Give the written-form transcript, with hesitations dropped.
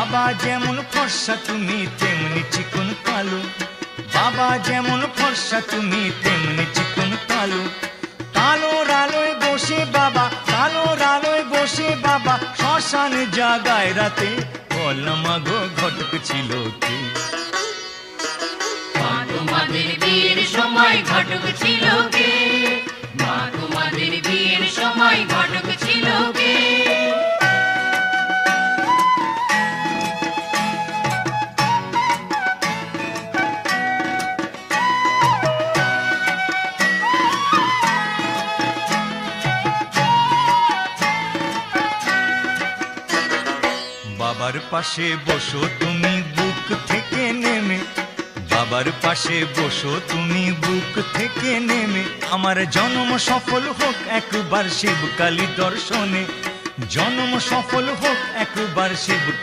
বাবা যেমন ফর্সা তুমি তেমনি চিকন কালো, বাবা যেমন ফর্সা তুমি তেমনি চিকন কালো। কালোর আলোয় বসে বাবা, কালোর আলোয় বসে বাবা শ্মশান জাগায় রাতে, বল মা গো ঘটক ছিল কে? মা তোমাদের বিয়ের সময় ঘটক ছিল কে? মা তোমাদের বিয়ের সময় ঘটক ছিল কে? বাবার পাশে বসো তুমি বুক থেকে নেমে, বাবার পাশে বসো তুমি বুক থেকে নেমে, আমার জন্ম সফল হোক একবার শিবকালী দর্শনে, জন্ম সফল হোক একবার শিবকালী